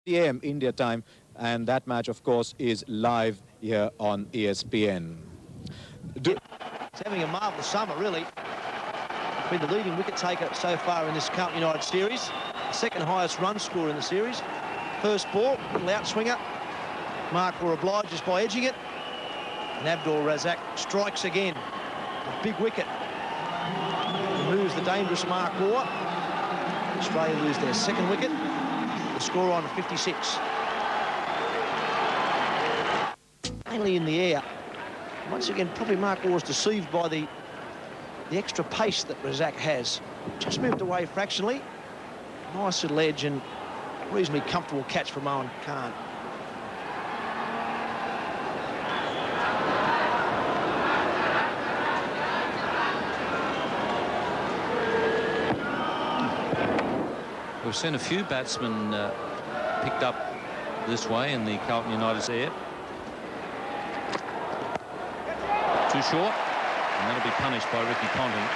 p.m. India time, and that match, of course, is live here on ESPN. He's having a marvellous summer, really. Been the leading wicket taker so far in this Carlton United series. The second highest run scorer in the series. First ball, little outswinger. Mark Waugh obliges by edging it. And Abdul Razak strikes again. A big wicket. Removes the dangerous Mark Waugh. Australia lose their second wicket. The score on 56. Mainly in the air. Once again, probably Mark Waugh was deceived by the extra pace that Razak has. Just moved away fractionally. Nice little edge and reasonably comfortable catch from Mohan Khan. We've seen a few batsmen picked up this way in the Carlton United's air. Too short, and that'll be punished by Ricky Ponting.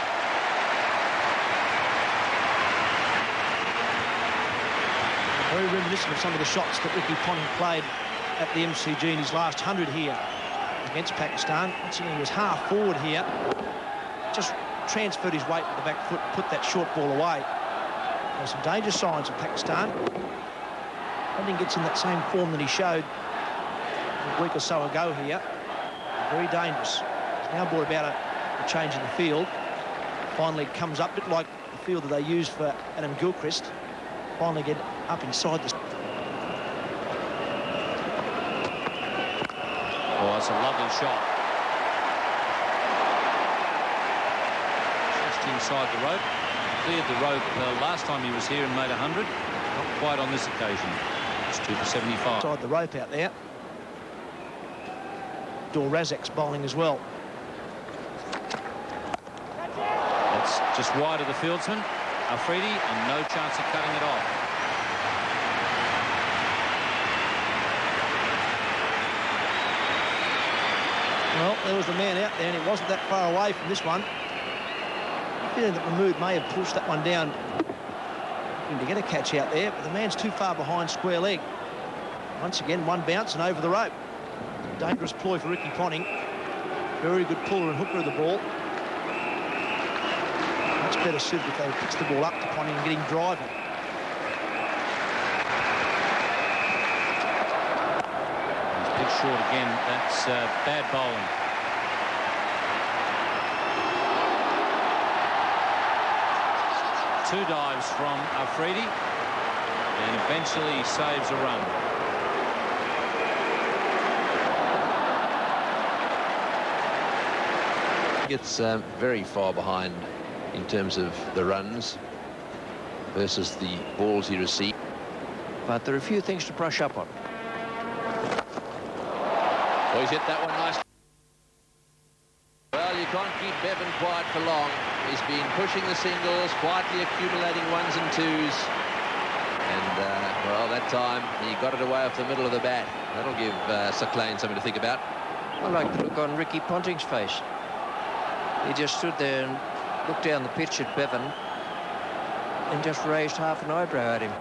Very reminiscent of some of the shots that Ricky Ponting played at the MCG in his last 100 here against Pakistan. Once again, he was half forward here. Just transferred his weight with the back foot, put that short ball away. There's some danger signs of Pakistan. Ponting gets in that same form that he showed a week or so ago here. Very dangerous. He's now brought about a change in the field. Finally comes up, a bit like the field that they used for Adam Gilchrist. Finally get up inside the... Oh, it's a lovely shot. Just inside the rope. Cleared the rope last time he was here and made 100. Not quite on this occasion. It's 2 for 75. Inside the rope out there. Razak's bowling as well. That's just wide of the fieldsman, Afridi, and no chance of cutting it off. Well, there was the man out there, and he wasn't that far away from this one. Feeling that Mahmood may have pushed that one down to get a catch out there, but the man's too far behind square leg. Once again, one bounce and over the rope. Dangerous ploy for Ricky Ponting. Very good puller and hooker of the ball. Much better suited if they pitch the ball up to Ponting and get him driving. He's pitched short again. That's bad bowling. Two dives from Afridi, and eventually he saves a run. It's very far behind in terms of the runs versus the balls he received. But there are a few things to brush up on. Oh, he's hit that one nice. Well, you can't keep Bevan quiet for long. He's been pushing the singles, quietly accumulating ones and twos. And, well, that time he got it away off the middle of the bat. That'll give Saqlain something to think about. I like the look on Ricky Ponting's face. He just stood there and looked down the pitch at Bevan and just raised half an eyebrow at him.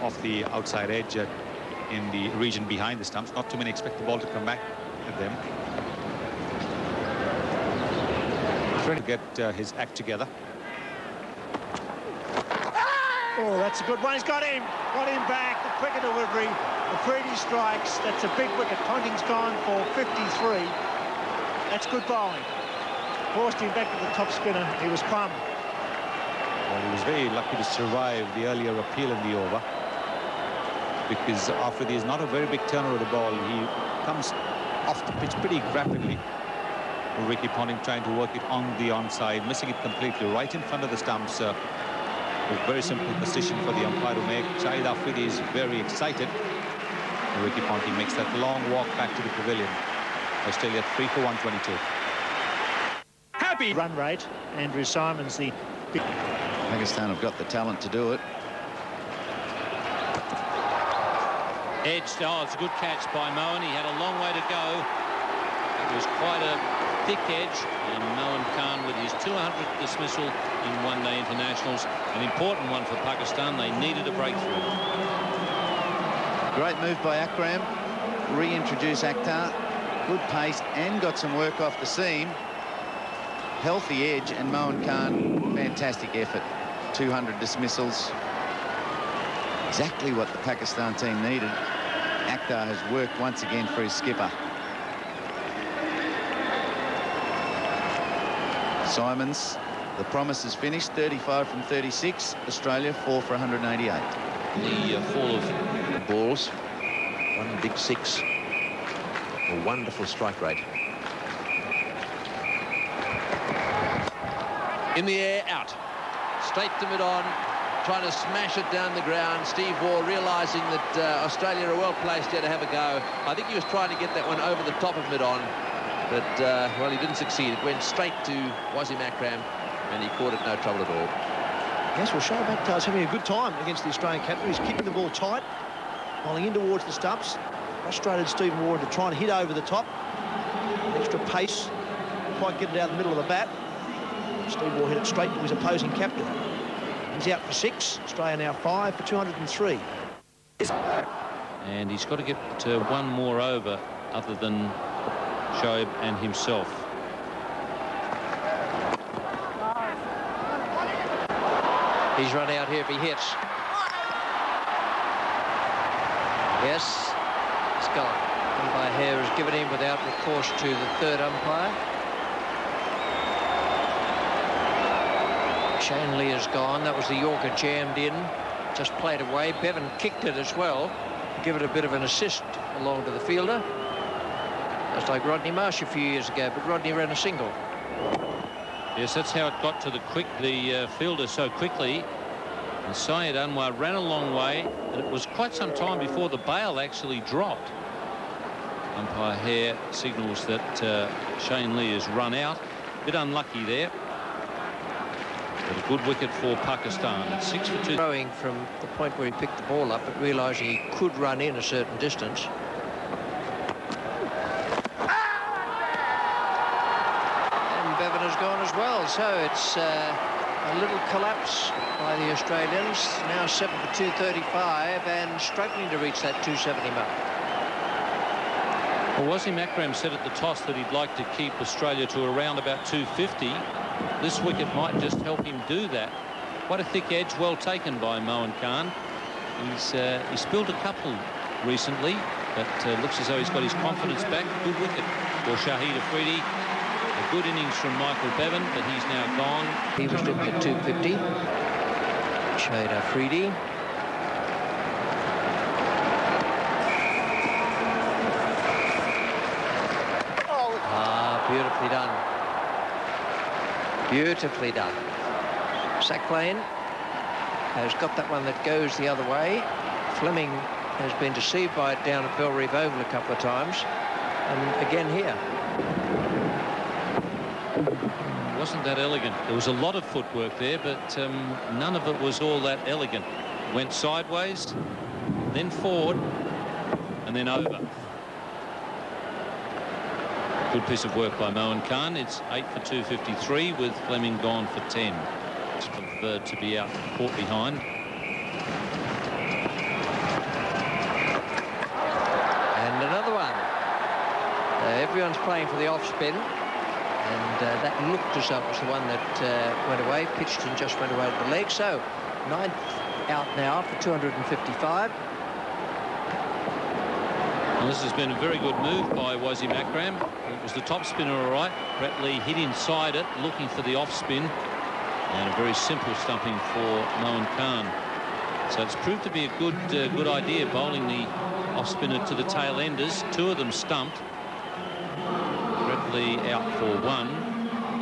Off the outside edge in the region behind the stumps. Not too many expect the ball to come back at them. Trying to get his act together. Oh, that's a good one. He's got him back. The quicker delivery. Afridi strikes. That's a big wicket. Ponting's gone for 53. That's good bowling. Forced him back to the top spinner. He was plumb. Well, he was very lucky to survive the earlier appeal in the over, because Afridi is not a very big turner of the ball. He comes off the pitch pretty rapidly. Ricky Ponting trying to work it on the onside, missing it completely right in front of the stumps. A very simple position for the umpire to make. Shahid Afridi is very excited. Ricky Ponting makes that long walk back to the pavilion. Australia 3 for 122. Happy run rate. Andrew Symonds, the big... Pakistan have got the talent to do it. Edged. Oh, it's a good catch by Mohan. He had a long way to go. It was quite a thick edge, and Mohan Khan with his 200th dismissal in one-day internationals. An important one for Pakistan. They needed a breakthrough. Great move by Akram. Reintroduce Akhtar. Good pace and got some work off the seam. Healthy edge, and Moen Khan, fantastic effort. 200 dismissals. Exactly what the Pakistan team needed. Akhtar has worked once again for his skipper. Simons, the promise is finished. 35 from 36. Australia 4 for 188. The fall of balls. 1 big 6. A wonderful strike rate. In the air, out. Straight to mid-on, trying to smash it down the ground. Steve Waugh realising that Australia are well placed here to have a go. I think he was trying to get that one over the top of mid-on, but, well, he didn't succeed. It went straight to Wasim Akram, and he caught it no trouble at all. Yes, well, Shahid is having a good time against the Australian captain. He's keeping the ball tight, bowling in towards the stumps. Frustrated Stephen Waugh into trying to hit over the top. Extra pace, quite get it out the middle of the bat. Steve Waugh hit it straight to his opposing captain. He's out for 6. Australia now 5 for 203. And he's got to get one more over other than Shoaib and himself. He's run out here if he hits. Yes, it's gone. Umpire Hare has given him without recourse to the third umpire. Shane Lee is gone. That was the Yorker jammed in, just played away. Bevan kicked it as well to give it a bit of an assist along to the fielder. Just like Rodney Marsh a few years ago, but Rodney ran a single. Yes, that's how it got to the fielder so quickly. And Syed Anwar ran a long way, and it was quite some time before the bail actually dropped. Umpire Hare signals that Shane Lee has run out. A bit unlucky there. But a good wicket for Pakistan. It's 6 for 2. Throwing from the point where he picked the ball up, but realising he could run in a certain distance. And Bevan has gone as well. So it's a little collapse by the Australians. Now 7 for 235 and struggling to reach that 270 mark. Well, Wasim Akram said at the toss that he'd like to keep Australia to around about 250. This wicket might just help him do that. Quite a thick edge, well taken by Moen Khan. He's spilled a couple recently, but looks as though he's got his confidence back. Good wicket for Shahid Afridi. A good innings from Michael Bevan, but he's now gone. He was looking at 250. Shahid Afridi. Beautifully done. Beautifully done. Sacklane has got that one that goes the other way. Fleming has been deceived by it down at Belrive Oval a couple of times. And again here. Wasn't that elegant? There was a lot of footwork there, but none of it was all that elegant. Went sideways, then forward, and then over. Good piece of work by Moen Khan. It's 8 for 253 with Fleming gone for 10. To be out caught behind. And another one. Everyone's playing for the off spin. And that looked as though it was the one that went away. Pitched and just went away to the leg. So 9th out now for 255. Well, this has been a very good move by Wasim Akram. It was the top spinner all right. Brett Lee hit inside it, looking for the off spin. And a very simple stumping for Moen Khan. So it's proved to be a good idea, bowling the off spinner to the tail enders. 2 of them stumped. Brett Lee out for 1.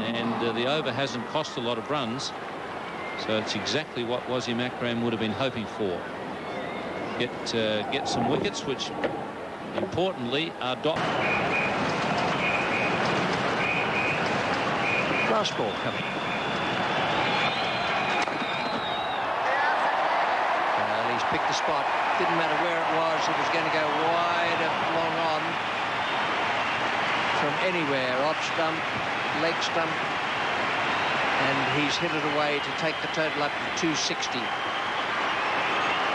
And the over hasn't cost a lot of runs. So it's exactly what Wasim Akram would have been hoping for. Get some wickets, which importantly are Last ball coming. Well, he's picked the spot. Didn't matter where it was. It was going to go wide and long on from anywhere. Off stump, leg stump. And he's hit it away to take the total up to 260. If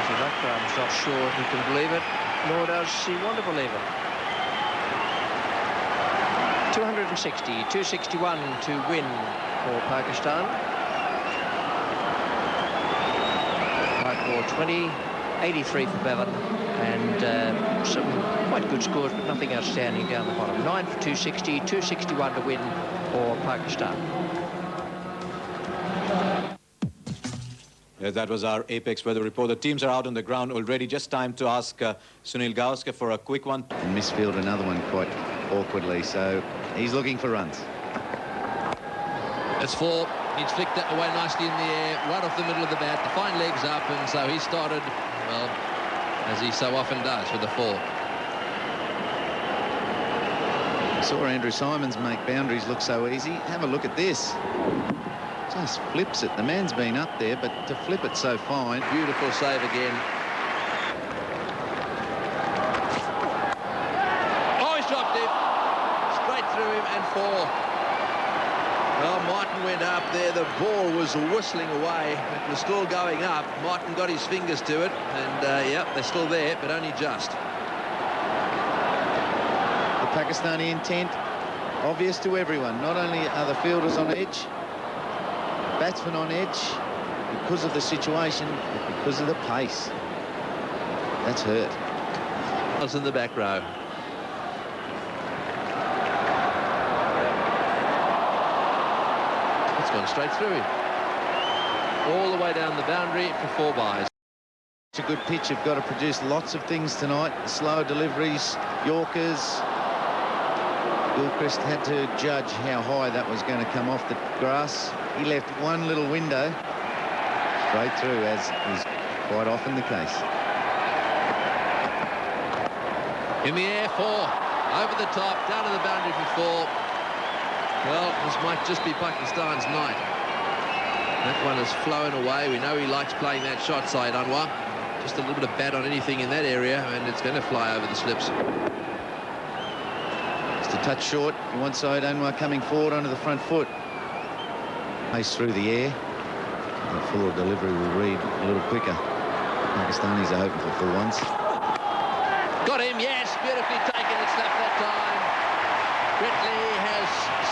he Akram's not sure he can believe it, nor does he want to believe it. 260, 261 to win for Pakistan. Hardcore 20, 83 for Bevan, and some quite good scores, but nothing outstanding down the bottom. 9 for 260, 261 to win for Pakistan. Yes, that was our Apex weather report. The teams are out on the ground already. Just time to ask Sunil Gavaskar for a quick one. And misfield another one quite awkwardly, so he's looking for runs. It's 4. He's flicked that away nicely in the air, right off the middle of the bat. The fine legs up, and so he started, well, as he so often does with the 4. I saw Andrew Simons make boundaries look so easy. Have a look at this. Just flips it. The man's been up there, but to flip it so fine. Beautiful save again. Oh, he's dropped it. Straight through him and 4. Well, Martin went up there. The ball was whistling away. It was still going up. Martin got his fingers to it, and yep, they're still there, but only just. The Pakistani intent, obvious to everyone. Not only are the fielders on edge, batsmen on edge, because of the situation, but because of the pace. That's hurt. I was in the back row. It's gone straight through him. All the way down the boundary for 4 byes. It's a good pitch. You've got to produce lots of things tonight. Slower deliveries, Yorkers. Gilchrist had to judge how high that was going to come off the grass. He left one little window straight through, as is quite often the case. In the air, 4. Over the top, down to the boundary for 4. Well, this might just be Pakistan's night. That one has flown away. We know he likes playing that shot, Syed Anwar. Just a little bit of bat on anything in that area, and it's going to fly over the slips. Just a touch short. You want Syed Anwar coming forward onto the front foot. Pace through the air. The forward delivery will read a little quicker. Pakistanis are hoping for full ones. Got him, yes, beautifully taken. It's left that time. Britley has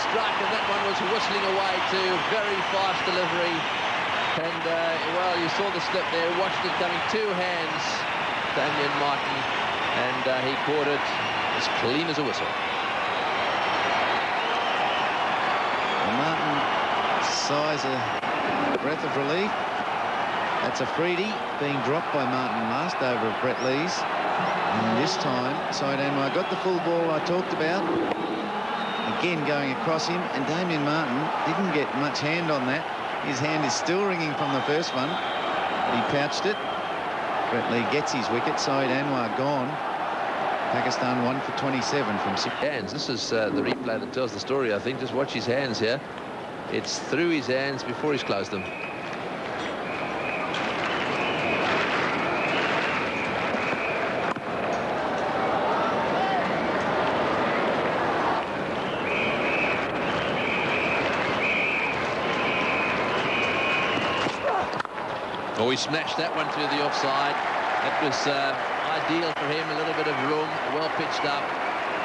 struck, and that one was whistling away too. Very fast delivery. And, well, you saw the slip there. Watched it coming 2 hands, Damian Martin, and he caught it as clean as a whistle. And Martin sighs a breath of relief. That's Afridi being dropped by Martin last over of Brett Lee's. And this time, Syed Anwar got the full ball I talked about. Again going across him, and Damian Martin didn't get much hand on that. His hand is still ringing from the first one. He pouched it. Brett Lee gets his wicket. Syed Anwar gone. Pakistan 1 for 27 from 6 hands. This is the replay that tells the story, I think. Just watch his hands here. It's through his hands before he's closed them. Oh, he smashed that one through the offside. That was ideal for him, a little bit of room, well pitched up,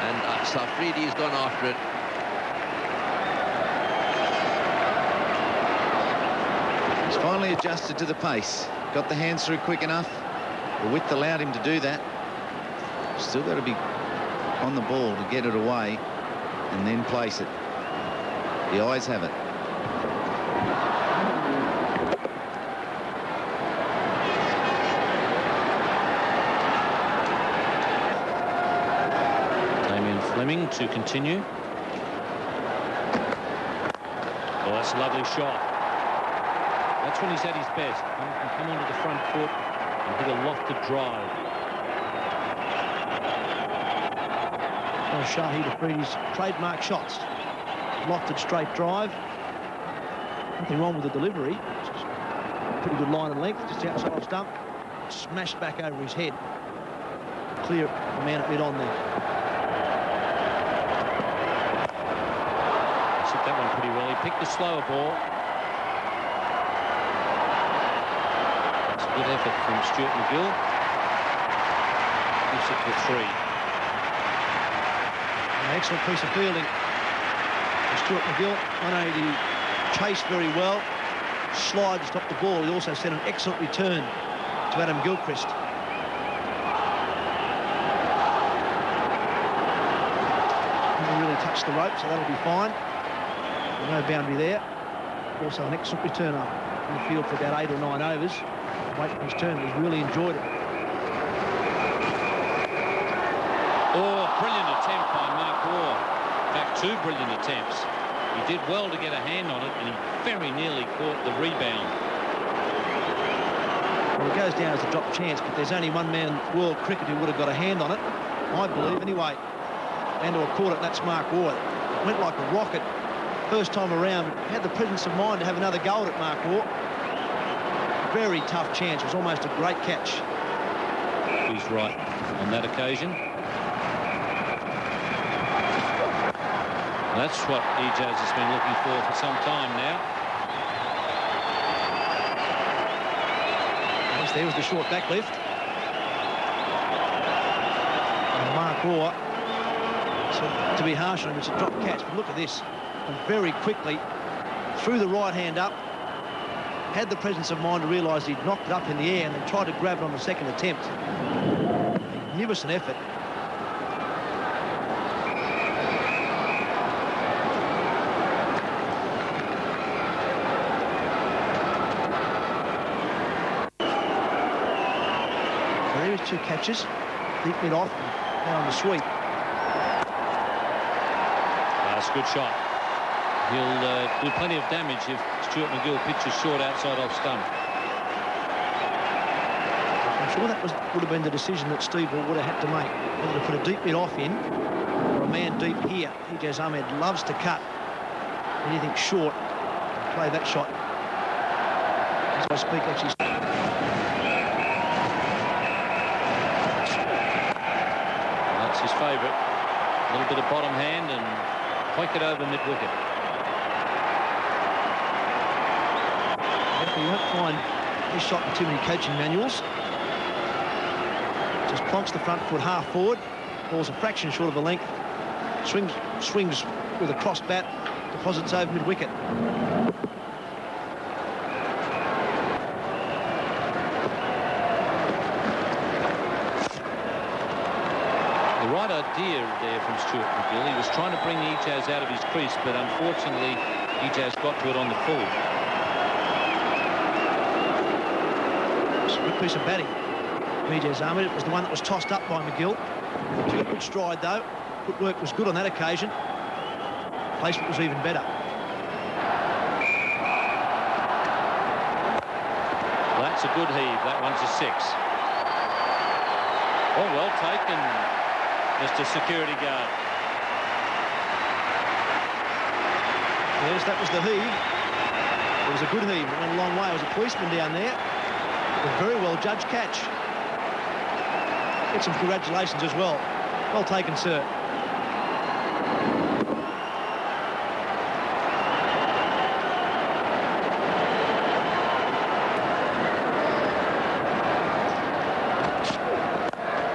and Afridi's gone after it. He's finally adjusted to the pace. Got the hands through quick enough. The width allowed him to do that. Still got to be on the ball to get it away and then place it. The eyes have it. To continue. Oh, that's a lovely shot. That's when he's at his best. He can come onto the front foot and hit a lofted drive. Well, Shahid Afridi's trademark shots. Lofted straight drive. Nothing wrong with the delivery. Just pretty good line and length, just outside of stump. Smashed back over his head. Clear the man at mid on there. That one pretty well. He picked the slower ball. It's Good effort from Stuart McGill. Gives it for 3. An excellent piece of fielding from Stuart McGill. Not only did he chase very well, slide to stop the ball, he also sent an excellent return to Adam Gilchrist. Didn't really touch the rope, so that'll be fine. No boundary there. Also an excellent returner in the field for about 8 or 9 overs. Waiting for his turn. He's really enjoyed it. Oh, brilliant attempt by Mark Waugh. In fact, 2 brilliant attempts. He did well to get a hand on it, and he very nearly caught the rebound. Well, it goes down as a drop chance, but there's only one man in world cricket who would have got a hand on it, I believe, anyway. And or caught it, and that's Mark Waugh. It went like a rocket first time around, but had the presence of mind to have another go at it, Mark Waugh. Very tough chance. It was almost a great catch. He's right on that occasion. That's what Ijaz has been looking for some time now. Yes, there was the short back lift. And Mark Waugh, so to be harsh on him, it's a drop catch. But look at this. And very quickly, threw the right hand up, had the presence of mind to realise he'd knocked it up in the air and then tried to grab it on the second attempt. Magnificent effort. Two catches, deep mid off, and now on the sweep. That's a good shot. He'll do plenty of damage if Stuart McGill pitches short outside off stump. I'm sure that would have been the decision that Steve would have had to make, whether to put a deep mid off in or a man deep here. Ijaz Ahmed loves to cut anything short, play that shot. As I speak, actually. His favourite. A little bit of bottom hand and poke it over mid-wicket. You won't find this shot in too many coaching manuals. Just plonks the front foot half forward, ball's a fraction short of a length, swings with a cross bat, deposits over mid-wicket. The right idea there from Stuart McGill. He was trying to bring Ijaz out of his crease, but unfortunately Ijaz got to it on the full. It's a good piece of batting. Ijaz Ahmed, it was the one that was tossed up by McGill. Took a good stride though. Footwork was good on that occasion. Placement was even better. That's a good heave. That one's a 6. Oh, well taken, Mr. Security Guard. Yes, that was the heave. It was a good heave. It went a long way. It was a policeman down there. A very well judged catch. Get some congratulations as well. Well taken, sir.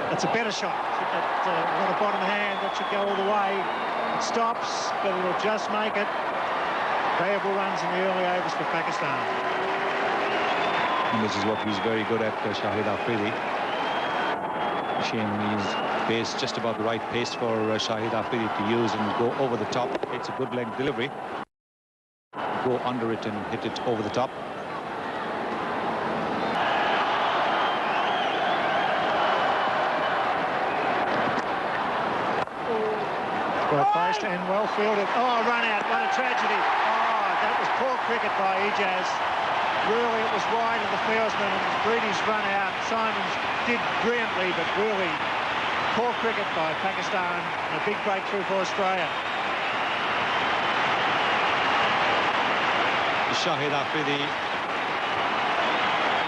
That's a better shot. On the bottom hand, that should go all the way. It stops, but it'll just make it. Valuable runs in the early overs for Pakistan. And this is what he's very good at, Shahid Afridi. Shame he's pace, just about the right pace for Shahid Afridi to use and go over the top. It's a good length delivery. Go under it and hit it over the top. Well placed and well fielded. Oh, run out. What a tragedy. Oh, that was poor cricket by Ijaz. Really, it was wide of the fieldsman and Breedy's run out. Simons did brilliantly, but really poor cricket by Pakistan. And a big breakthrough for Australia. Shahid Afridi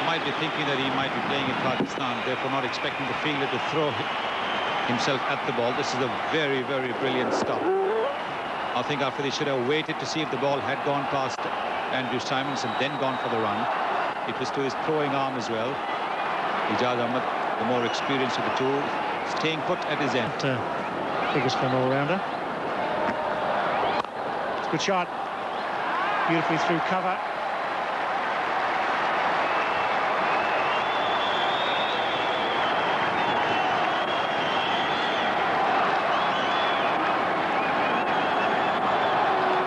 might be thinking that he might be playing in Pakistan, therefore not expecting the fielder to throw himself at the ball. This is a very, very brilliant stop. I think Afridi should have waited to see if the ball had gone past Andrew Simons and then gone for the run. It was to his throwing arm as well. Ijaz Ahmed, the more experienced of the two, staying put at his end. Biggest for an all-rounder. It's a good shot. Beautifully through cover.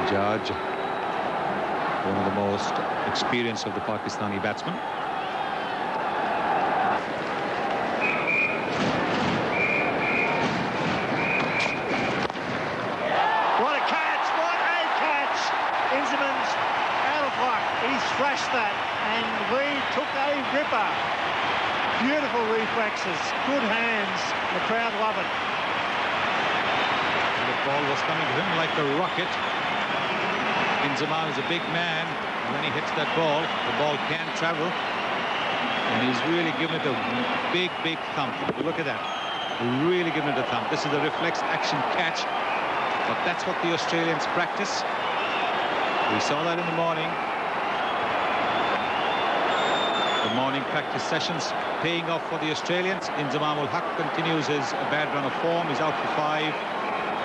Ijaz, one of the most experienced of the Pakistani batsmen. What a catch! What a catch! Inzamam's out of luck. He thrashed that, and Reid took a ripper. Beautiful reflexes, good hands. The crowd love it. The ball was coming to him like a rocket. Inzamam is a big man, and when he hits that ball, the ball can travel. And he's really given it a big, big thump. Look at that. Really given it a thump. This is a reflex action catch, but that's what the Australians practice. We saw that in the morning. The morning practice sessions paying off for the Australians. Inzamam ul Haq continues his bad run of form. He's out for 5.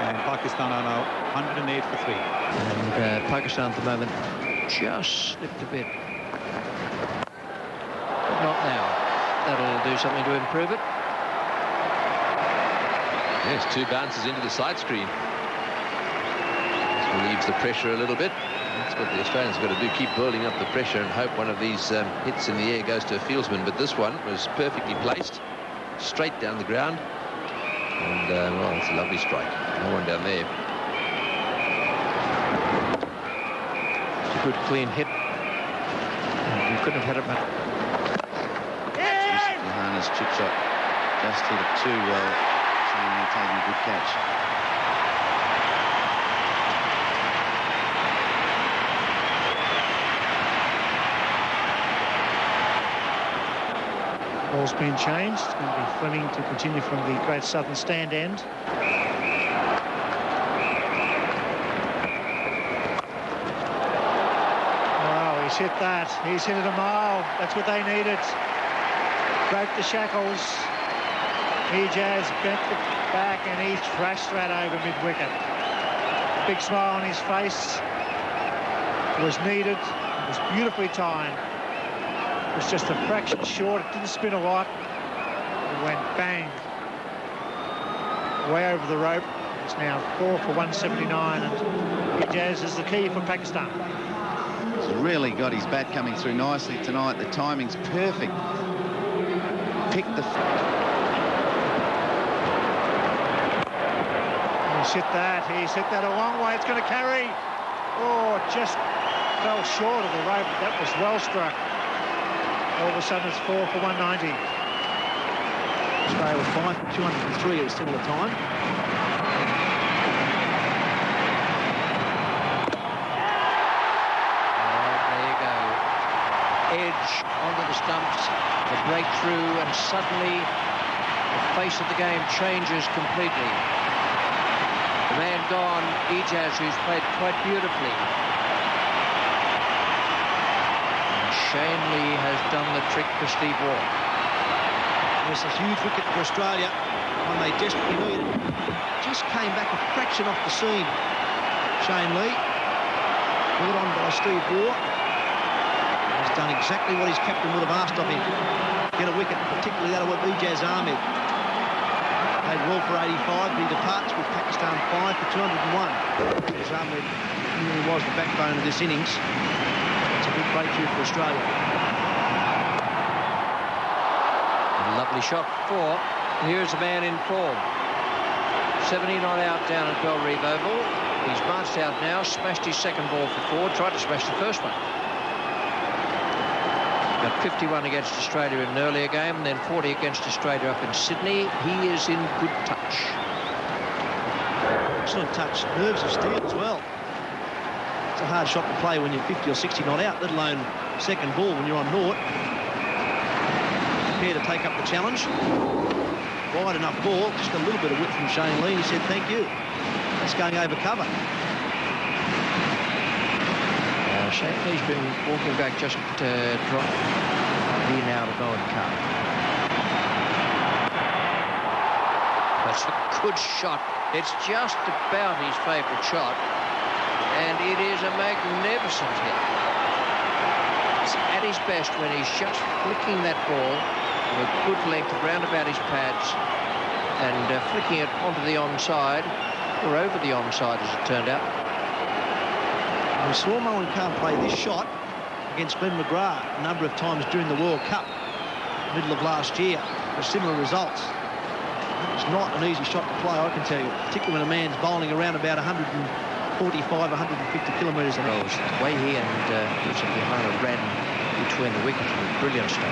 And Pakistan are now 108 for 3. And Pakistan at the moment just slipped a bit. But not now. That'll do something to improve it. Yes, 2 bounces into the side screen. This relieves the pressure a little bit. That's what the Australians have got to do, keep building up the pressure and hope one of these hits in the air goes to a fieldsman. But this one was perfectly placed, straight down the ground. And, well, it's a lovely strike. No one down there. It's a good, clean hit. You couldn't have had it better. Johanna's chip shot just hit it too well. Shane Lee taking a good catch. Ball's been changed. It's going to be Fleming to continue from the Great Southern stand end. Oh, he's hit that. He's hit it a mile. That's what they needed. Broke the shackles. Ijaz bent the back and he thrashed that over mid-wicket. Big smile on his face. It was needed. It was beautifully timed. It was just a fraction short. It didn't spin a lot. It went bang. Way over the rope. It's now 4 for 179, and Ijaz is the key for Pakistan. He's really got his bat coming through nicely tonight. The timing's perfect. Picked the... He's hit that. He's hit that a long way. It's going to carry. Oh, just fell short of the rope. That was well struck. All of a sudden, it's 4 for 190. Australia with 5 for 203 at a similar time. There you go. Edge onto the stumps, the breakthrough, and suddenly the face of the game changes completely. The man gone, Ijaz, who's played quite beautifully. Shane Lee has done the trick for Steve Waugh. Yes, a huge wicket for Australia. One they desperately needed. Just came back a fraction off the seam. Shane Lee. Brought on by Steve Waugh. He's done exactly what his captain would have asked of him. Get a wicket, particularly that of Ijaz Ahmed. Played well for 85, but he departs with Pakistan 5 for 201. Ijaz Ahmed really was the backbone of this innings. Big breakthrough for Australia. A lovely shot for. Here's a man in form. 70 not out down at Belrive Oval. He's marched out now, smashed his second ball for 4, tried to smash the first one. Got 51 against Australia in an earlier game, and then 40 against Australia up in Sydney. He is in good touch. Excellent touch. Nerves of steel as well. It's a hard shot to play when you're 50 or 60 not out, let alone second ball when you're on naught. Prepare to take up the challenge. Wide enough ball, just a little bit of width from Shane Lee. He said, thank you. That's going over cover. And Shahid's been walking back, just drop here now to Moen Khan. That's a good shot. It's just about his favourite shot, and it is a magnificent hit. It's at his best when he's just flicking that ball with a good length round about his pads and flicking it onto the onside, or over the onside as it turned out. We saw Moen Khan play this shot against Glenn McGrath a number of times during the World Cup, middle of last year, for similar results. It's not an easy shot to play, I can tell you, particularly when a man's bowling around about 145, 150 kilometres an hour. The way he and Johanna ran between the wickets was brilliant stuff.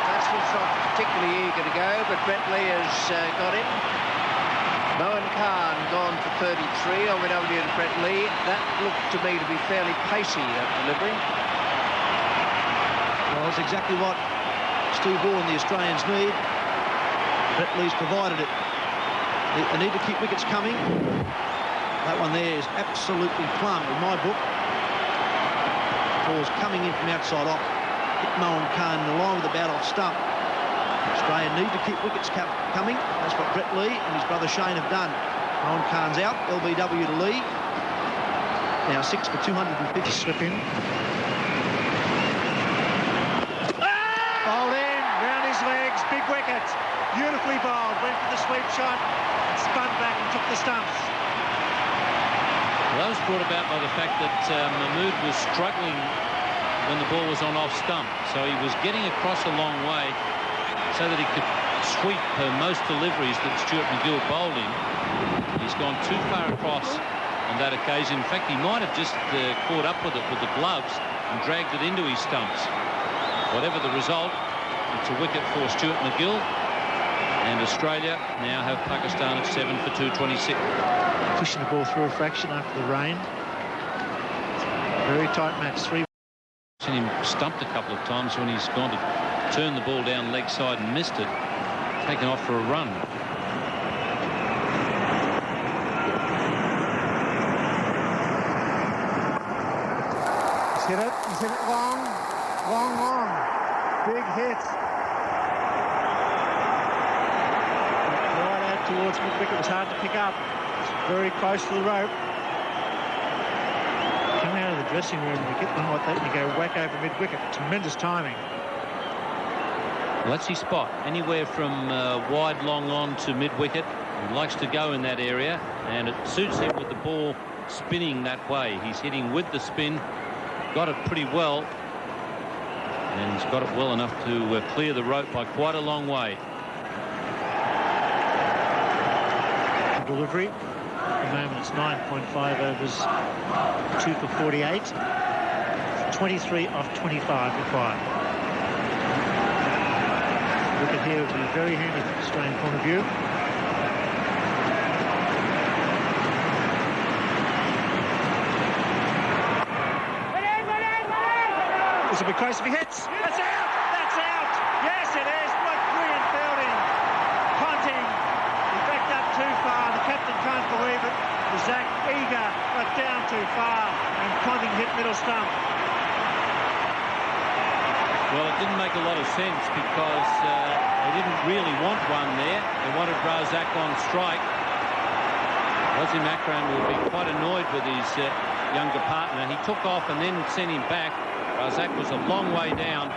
Batsman's not particularly eager to go, but Bentley has got him. Moen Khan gone for 33. OBW to Brett Lee. That looked to me to be fairly pacey, that delivery. Well, that's exactly what Steve Waugh and the Australians need. Brett Lee's provided it. They need to keep wickets coming. That one there is absolutely plumb in my book. Ball's coming in from outside off. Hit Moen Khan in the line with the bat off stump. Australia need to keep wickets coming. That's what Brett Lee and his brother Shane have done. Moen Khan's out. LBW to Lee. Now 6 for 250. Slip in. Bowled in, round his legs, big wicket. Beautifully bowled. Went for the sweep shot, spun back and took the stumps. Well, that was brought about by the fact that Mahmood was struggling when the ball was on off stump. So he was getting across a long way so that he could sweep most deliveries that Stuart MacGill bowled in. He's gone too far across on that occasion. In fact, he might have just caught up with it with the gloves and dragged it into his stumps. Whatever the result, it's a wicket for Stuart MacGill, and Australia now have Pakistan at 7 for 226. Pushing the ball through a fraction after the rain. Very tight match. 3. Seen him stumped a couple of times when he's gone to turn the ball down leg side and missed it, taken off for a run. He's hit it. He's hit it long. Big hit. Right out towards mid-wicket. It was hard to pick up. It's very close to the rope. Come out of the dressing room and you get one like that and you go whack over mid-wicket. Tremendous timing. Well, that's his spot. Anywhere from wide long on to mid-wicket. He likes to go in that area, and it suits him with the ball spinning that way. He's hitting with the spin. Got it pretty well, and he's got it well enough to clear the rope by quite a long way. Delivery. At the moment it's 9.5 overs, 2 for 48. 23 off 25 required. Wicket here would be very handy from the Australian point of view. This will be close if he hits. That's out! That's out! Yes, it is. What brilliant fielding. Ponting. He backed up too far. The captain can't believe it. Zach Eager got down too far, and Ponting hit middle stump. Well, it didn't make a lot of sense because they didn't really want one there. They wanted Razak on strike. Wasim Akram will be quite annoyed with his younger partner. He took off and then sent him back. Razak was a long way down,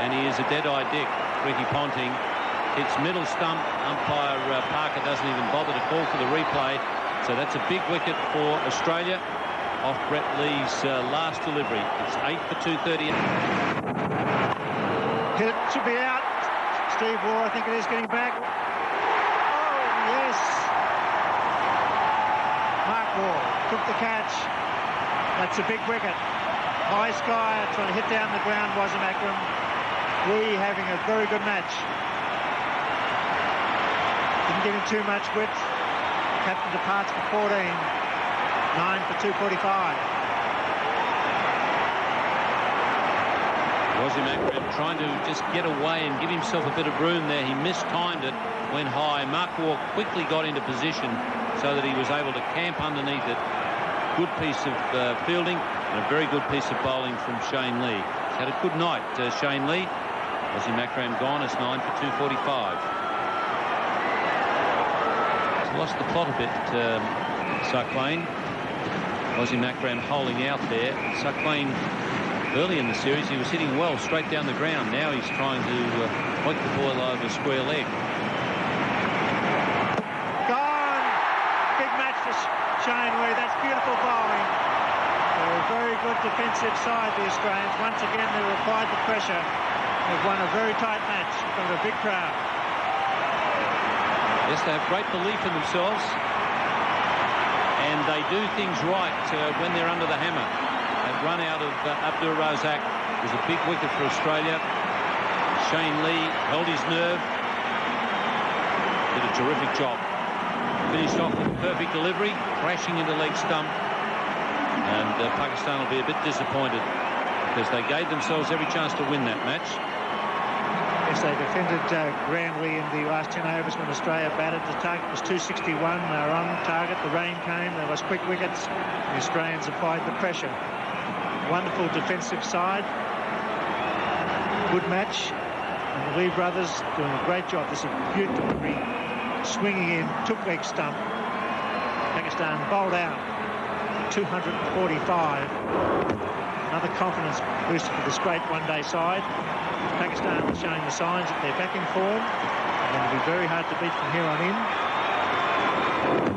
and he is a dead-eye dick. Ricky Ponting hits middle stump. Umpire Parker doesn't even bother to call for the replay. So that's a big wicket for Australia off Brett Lee's last delivery. It's 8 for 230. Hit should be out. Steve Waugh, I think it is, getting back. Oh, yes. Mark Waugh took the catch. That's a big wicket. High sky, trying to hit down the ground, Wasim Akram. Lee having a very good match. Didn't give him too much width. Captain departs for 14. 9 for 245. Wasim Wasim Akram trying to just get away and give himself a bit of room there. He mistimed it, went high. Mark Waugh quickly got into position so that he was able to camp underneath it. Good piece of fielding and a very good piece of bowling from Shane Lee. He's had a good night, Shane Lee. Wasim Akram gone. It's 9 for 245. He's lost the plot a bit, Saklain. Wasim Akram holding out there. Saklain, early in the series, he was hitting well straight down the ground. Now he's trying to hoik the ball over a square leg. Gone! Big match for Shane Lee. That's beautiful bowling. They're a very good defensive side, the Australians. Once again, they've applied the pressure. They've won a very tight match in front of a big crowd. Yes, they have great belief in themselves. And they do things right when they're under the hammer. That run out of Abdur Razak was a big wicket for Australia. Shane Lee held his nerve. Did a terrific job. Finished off with a perfect delivery, crashing into leg stump. And Pakistan will be a bit disappointed because they gave themselves every chance to win that match. Yes, they defended grandly in the last 10 overs when Australia batted. The target was 261. They were on target. The rain came. There was quick wickets. The Australians applied the pressure. Wonderful defensive side. Good match. And the Lee brothers doing a great job. This is a beautiful delivery. Swinging in, took leg stump. Pakistan bowled out. 245. Another confidence booster for this great one-day side. Pakistan is showing the signs that they're back in form. They're going to be very hard to beat from here on in.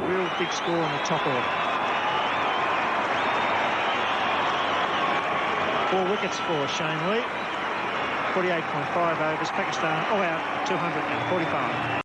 Real big score on the top order. 4 wickets for Shane Lee. 48.5 overs. Pakistan all out 245.